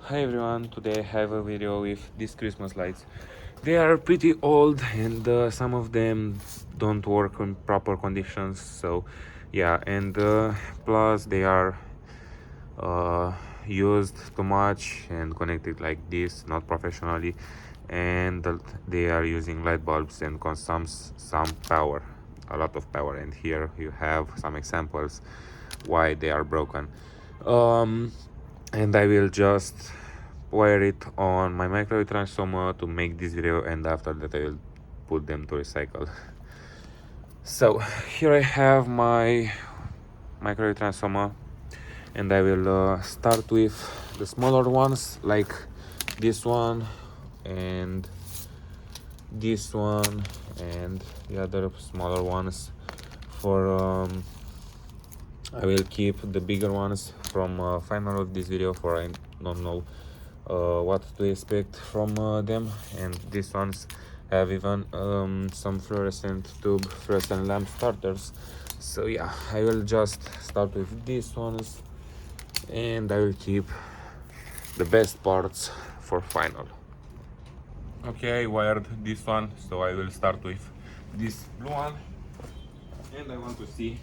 Hi everyone, today I have a video with these Christmas lights. They are pretty old and some of them don't work in proper conditions, so yeah, and plus they are uh, used too much and connected like this, not professionally, and they are using light bulbs and consumes some power, a lot of power, and here you have some examples why they are broken. um, and I will just wire it on my microwave transformer to make this video, and after that I will put them to recycle. So here I have my microwave transformer, and I will start with the smaller ones like this one and this one and the other smaller ones for I will keep the bigger ones from final of this video, for I don't know what to expect from them, and these ones have even some fluorescent lamp starters. So yeah, I will just start with these ones and I will keep the best parts for final. Okay, I wired this one, so I will start with this blue one, and I want to see.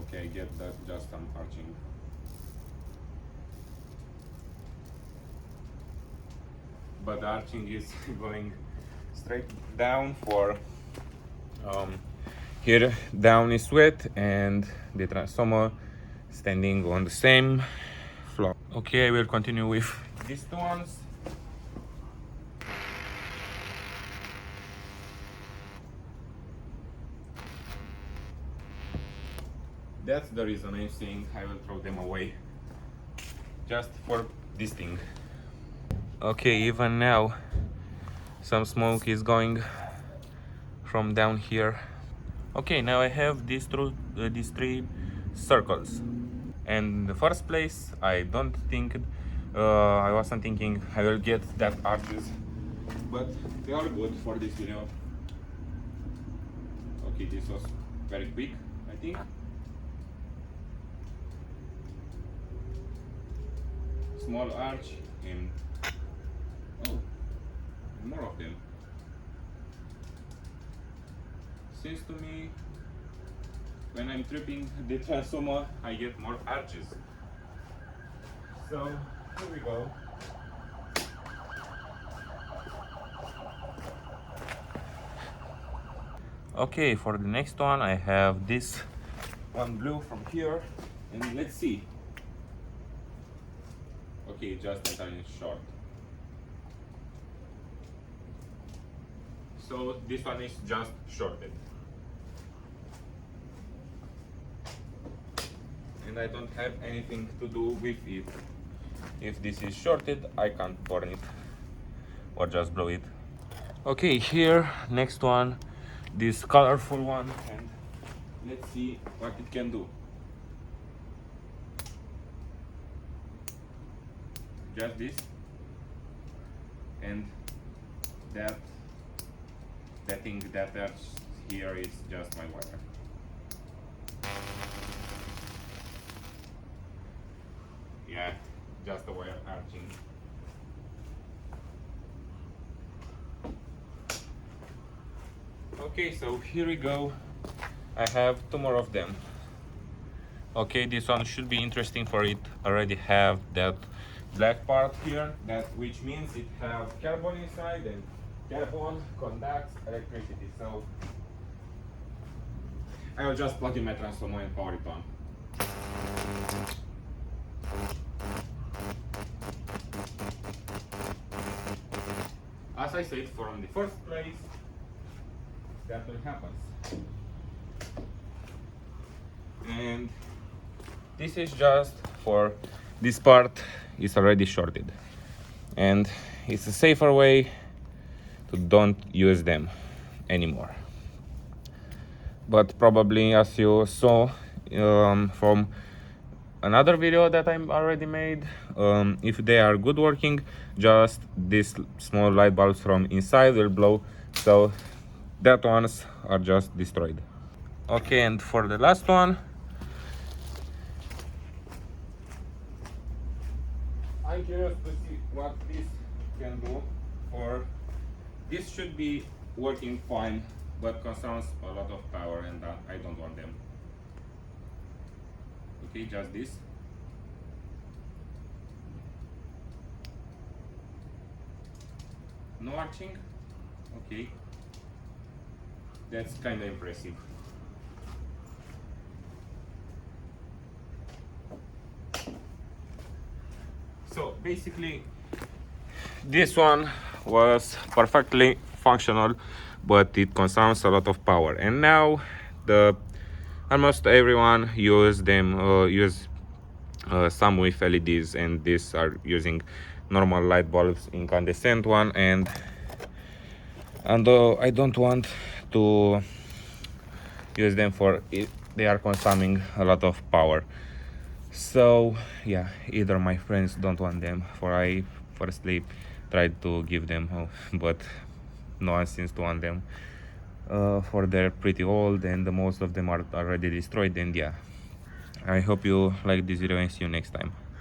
Okay, I get that, just some arching. But the arching is going straight down for here down is wet and the transformer standing on the same floor. Okay, I will continue with these two ones. That's the reason I'm saying I will throw them away, just for this thing. Okay, even now some smoke is going from down here. Okay, now I have these three circles. And in the first place, I don't think I wasn't thinking I will get that arches, but they are good for this video. Okay, this was very quick, I think. Small arch and oh, more of them. Seems to me when I'm tripping the transformer, I get more arches. So here we go. Okay, for the next one I have this one blue from here, and let's see. Okay, just a tiny short. So this one is just shorted. And I don't have anything to do with it. If this is shorted, I can't burn it or just blow it. Okay, here, next one, this colorful one, and let's see what it can do. Just this, and that thing that here is just my wire. Yeah, just the wire arching. Okay, so here we go. I have two more of them. Okay, this one should be interesting, for it already have that black part here, which means it have carbon inside, and carbon conducts electricity. So I will just plug in my transformer and power it on. As I said, from the first place, that will happen. And this is just for this part is already shorted, and it's a safer way to don't use them anymore. But probably, as you saw from another video that I already made, if they are good working, just these small light bulbs from inside will blow, so that ones are just destroyed. Okay, and for the last one, I'm curious to see what this can do. Or this should be working fine, but consumes a lot of power, and I don't want them. Okay, just this. No arching. Okay, that's kind of impressive. So basically, this one was perfectly functional, but it consumes a lot of power. And now, the almost everyone use some with LEDs, and these are using normal light bulbs, incandescent one. And I don't want to use them for it, they are consuming a lot of power. So yeah, either my friends don't want them, for I firstly tried to give them, but no one seems to want them, for they're pretty old and most of them are already destroyed. And yeah, I hope you like this video and see you next time.